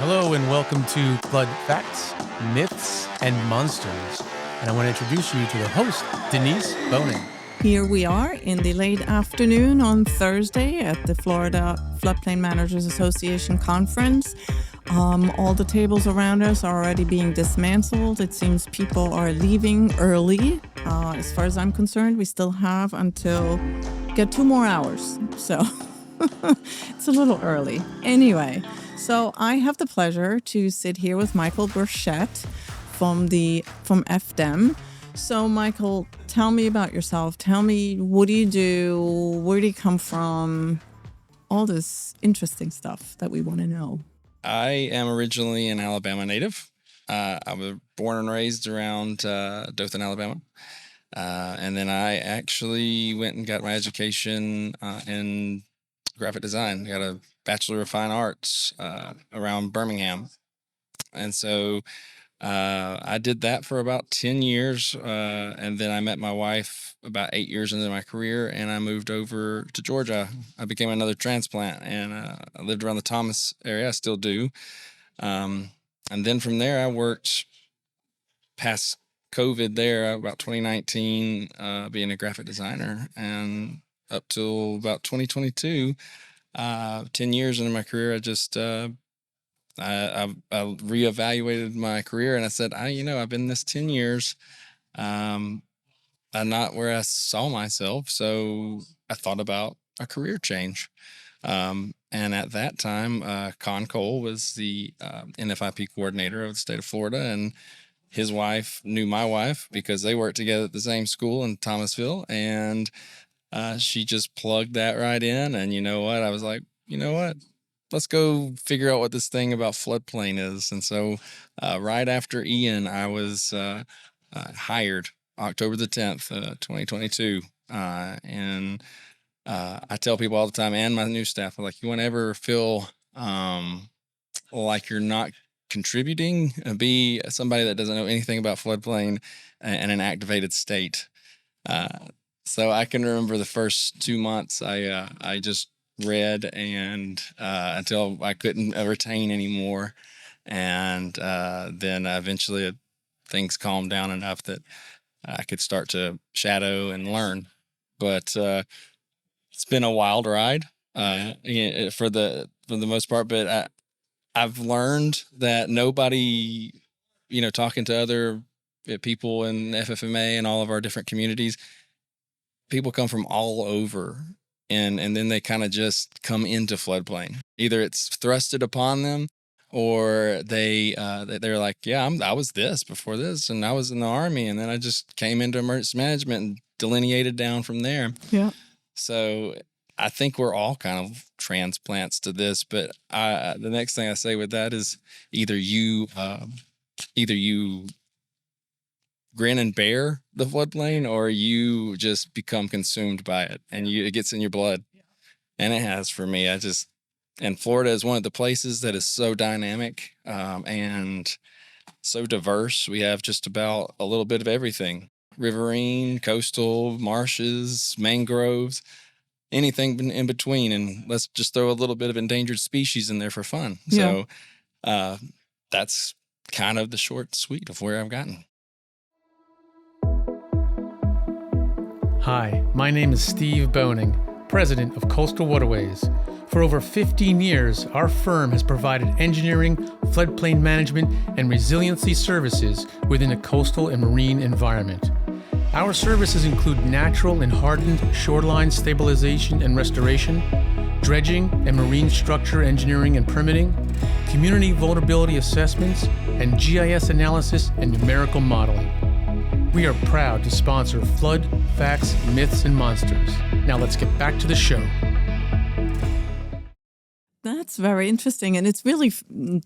Hello and welcome to Flood Facts, Myths, and Monsters. And I want to introduce you to the host, Denise Boning. Here we are in the late afternoon on Thursday at the Florida Floodplain Managers Association conference. All the tables around us are already being dismantled. It seems people are leaving early. As far as I'm concerned, we still have until get 2 more hours. So it's a little early. Anyway, so I have the pleasure to sit here with Michael Burchette from FDEM. So, Michael, tell me about yourself. Tell me, what do you do? Where do you come from? All this interesting stuff that we want to know. I am originally an Alabama native. I was born and raised around Dothan, Alabama. And then I actually went and got my education in graphic design. Got a Bachelor of Fine Arts around Birmingham. And so I did that for about 10 years. And then I met my wife about 8 years into my career, and I moved over to Georgia. I became another transplant, and I lived around the Thomas area. I still do. And then from there, I worked past COVID there, about 2019, being a graphic designer, and up till about 2022, 10 years into my career, I just I reevaluated my career, and I said, I've been this 10 years. I'm not where I saw myself, so I thought about a career change. And at that time, Con Cole was the NFIP coordinator of the state of Florida, and his wife knew my wife because they worked together at the same school in Thomasville, and she just plugged that right in. And you know what? I was like, let's go figure out what this thing about floodplain is. And so right after Ian, I was hired October the 10th, 2022. And I tell people all the time, and my new staff, I'm like, you want to ever feel like you're not contributing, be somebody that doesn't know anything about floodplain in an activated state. So I can remember the first 2 months I just read and until I couldn't retain anymore. And then eventually things calmed down enough that I could start to shadow and learn. But it's been a wild ride for the most part. But I've learned that nobody, talking to other people in FFMA and all of our different communities, people come from all over. And then they kind of just come into floodplain. Either it's thrusted upon them, or they're like, I was this before this, and I was in the Army, and then I just came into emergency management and delineated down from there. Yeah. So I think we're all kind of transplants to this. But the next thing I say with that is either you grin and bear the floodplain, or you just become consumed by it, and it gets in your blood. And it has for me. And Florida is one of the places that is so dynamic and so diverse. We have just about a little bit of everything: riverine, coastal, marshes, mangroves, anything in between. And let's just throw a little bit of endangered species in there for fun. Yeah. So that's kind of the short and sweet of where I've gotten. Hi, my name is Steve Boning, president of Coastal Waterways. For over 15 years, our firm has provided engineering, floodplain management, and resiliency services within a coastal and marine environment. Our services include natural and hardened shoreline stabilization and restoration, dredging and marine structure engineering and permitting, community vulnerability assessments, and GIS analysis and numerical modeling. We are proud to sponsor Flood, Facts, Myths, and Monsters. Now let's get back to the show. That's very interesting. And it's really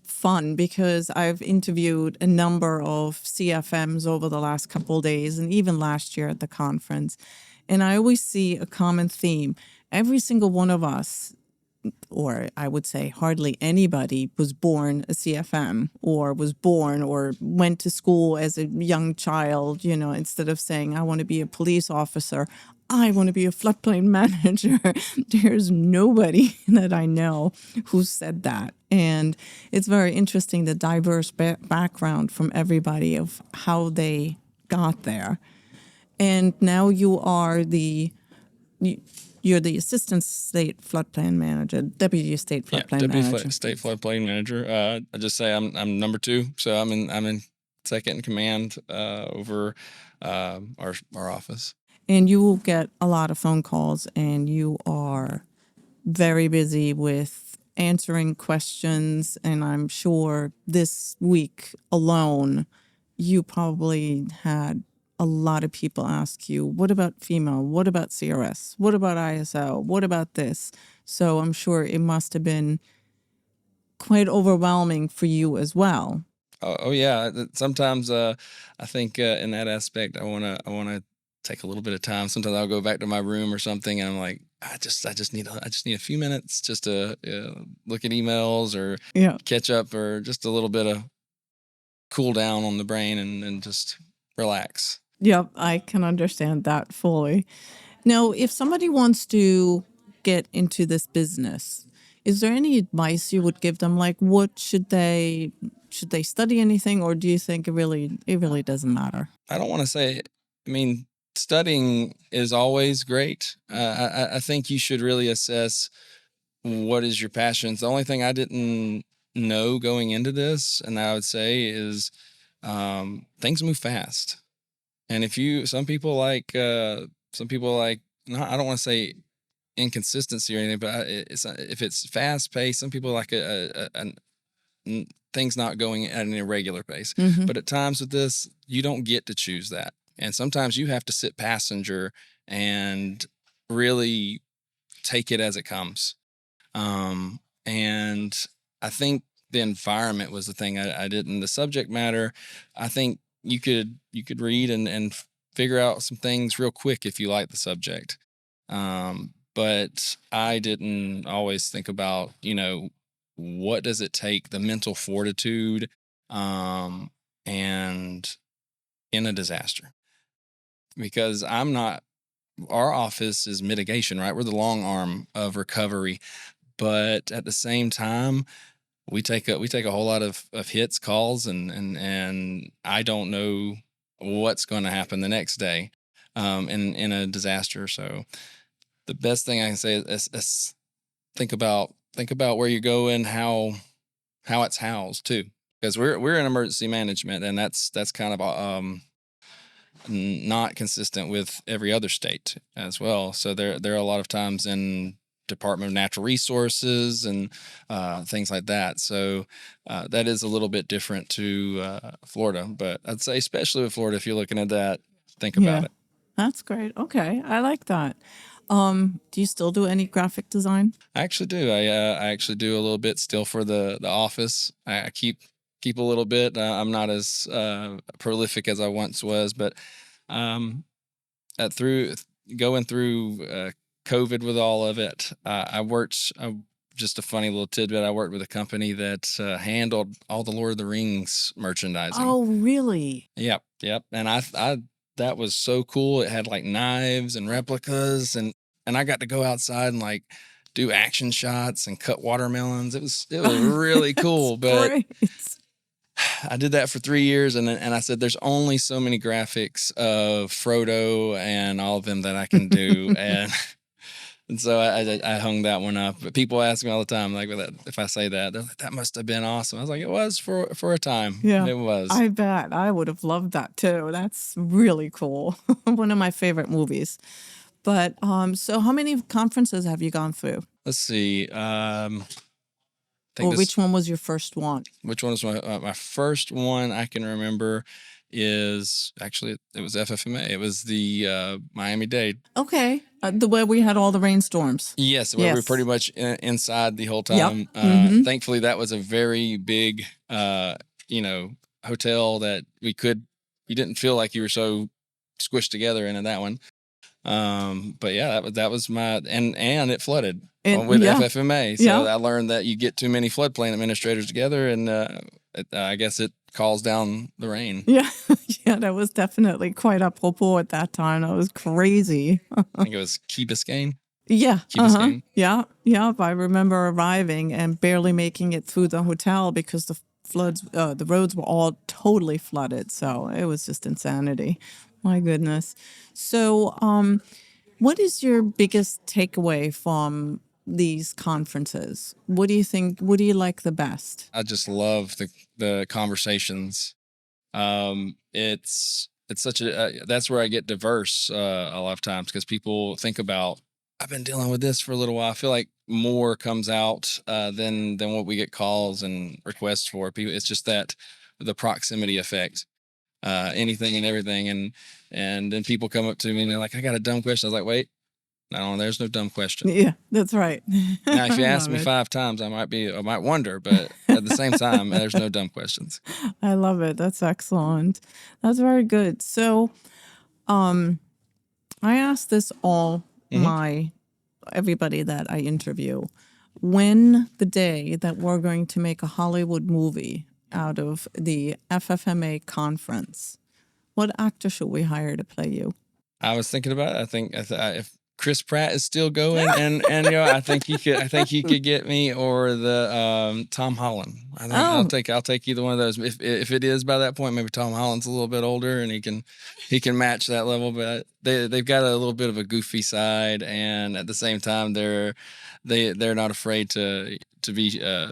fun because I've interviewed a number of CFMs over the last couple of days and even last year at the conference. And I always see a common theme. Every single one of us, or I would say hardly anybody, was born a CFM or was born or went to school as a young child, instead of saying, I want to be a police officer. I want to be a floodplain manager. There's nobody that I know who said that. And it's very interesting, the diverse background from everybody of how they got there. And now you're the assistant state floodplain manager, deputy state floodplain manager. State floodplain manager. I just say I'm number 2, so I'm in second in command over our office. And you will get a lot of phone calls, and you are very busy with answering questions. And I'm sure this week alone, you probably had a lot of people ask you, what about FEMA? What about CRS? What about ISO? What about this? So I'm sure it must have been quite overwhelming for you as well. Oh yeah. Sometimes I think in that aspect, I wanna take a little bit of time. Sometimes I'll go back to my room or something, and I'm like, I just need a few minutes just to look at emails or catch up, or just a little bit of cool down on the brain and just relax. Yep, I can understand that fully. Now, if somebody wants to get into this business, is there any advice you would give them? Like, what should they study anything, or do you think it really doesn't matter? I don't want to say. I mean, studying is always great. I think you should really assess what is your passions. The only thing I didn't know going into this, and I would say, is things move fast. And some people like, no, I don't want to say inconsistency or anything, but if it's fast paced, some people like things not going at an irregular pace. Mm-hmm. But at times with this, you don't get to choose that. And sometimes you have to sit passenger and really take it as it comes. And I think the environment was the thing I didn't. The subject matter, I think you could read and figure out some things real quick if you like the subject. But I didn't always think about, what does it take, the mental fortitude, and in a disaster. Because our office is mitigation, right? We're the long arm of recovery. But at the same time, we take a whole lot of hits, calls, and I don't know what's going to happen the next day in a disaster. So the best thing I can say is think about where you're going, how it's housed too, because we're in emergency management, and that's kind of not consistent with every other state as well. So there are a lot of times in Department of Natural Resources and things like that. So that is a little bit different to Florida. But I'd say, especially with Florida, if you're looking at that, think about it. That's great. Okay, I like that. Do you still do any graphic design? I actually do. I actually do a little bit still for the office. I keep a little bit. I'm not as prolific as I once was, but going through COVID with all of it, I worked. Just a funny little tidbit. I worked with a company that handled all the Lord of the Rings merchandising. Oh, really? Yep. And I that was so cool. It had like knives and replicas, and I got to go outside and like do action shots and cut watermelons. It was really cool. But great. I did that for 3 years, and I said, there's only so many graphics of Frodo and all of them that I can do, and so I hung that one up. But people ask me all the time, like, if I say that, they're like, that must have been awesome. I was like, it was for a time. Yeah, it was. I bet I would have loved that too. That's really cool. One of my favorite movies. But so how many conferences have you gone through? Let's see. Which one was your first one? Which one was my first one? I can remember is actually, it was FFMA. It was the Miami-Dade. Okay, the way we had all the rainstorms. Yes, where we were pretty much inside the whole time. Yep. Thankfully, that was a very big, hotel that you didn't feel like you were so squished together into that one. But yeah, that was my, and it flooded with FFMA. So I learned that you get too many floodplain administrators together, and I guess it calls down the rain. Yeah. Yeah, that was definitely quite apropos at that time. That was crazy. I think it was Key Biscayne. Yeah. Key Biscayne. Yeah. Yeah. I remember arriving and barely making it through the hotel because the floods, the roads were all totally flooded. So it was just insanity. My goodness. So, what is your biggest takeaway from these conferences? What do you think? What do you like the best? I just love the conversations. It's such a that's where I get diverse a lot of times, because people think about, I've been dealing with this for a little while. I feel like more comes out than what we get calls and requests for. People, it's just that the proximity effect, anything and everything, and then people come up to me and they're like, "I got a dumb question." I was like, "Wait, no, there's no dumb question." Yeah, that's right. Now, if you I ask love me it. 5 times, I might wonder, but at the same time, there's no dumb questions. I love it. That's excellent. That's very good. So, I ask this all everybody that I interview. When the day that we're going to make a Hollywood movie out of the FFMA conference, what actor should we hire to play you? I was thinking about it. I think if Chris Pratt is still going, and I think he could get me, or the Tom Holland. I think I'll take either one of those. If it is by that point, maybe Tom Holland's a little bit older and he can match that level. But they've got a little bit of a goofy side, and at the same time they're not afraid to be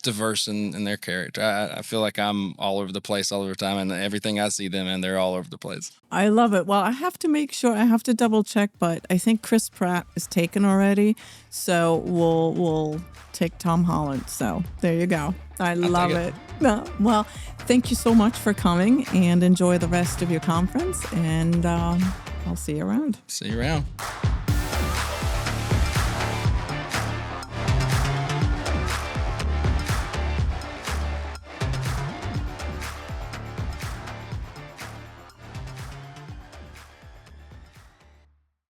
diverse in their character. I feel like I'm all over the place all over the time, and everything I see them in, they're all over the place. I love it. Well, I have to make sure, I have to double check, but I think Chris Pratt is taken already. So we'll take Tom Holland. So there you go. I love it. No, well, thank you so much for coming, and enjoy the rest of your conference. And I'll see you around. See you around.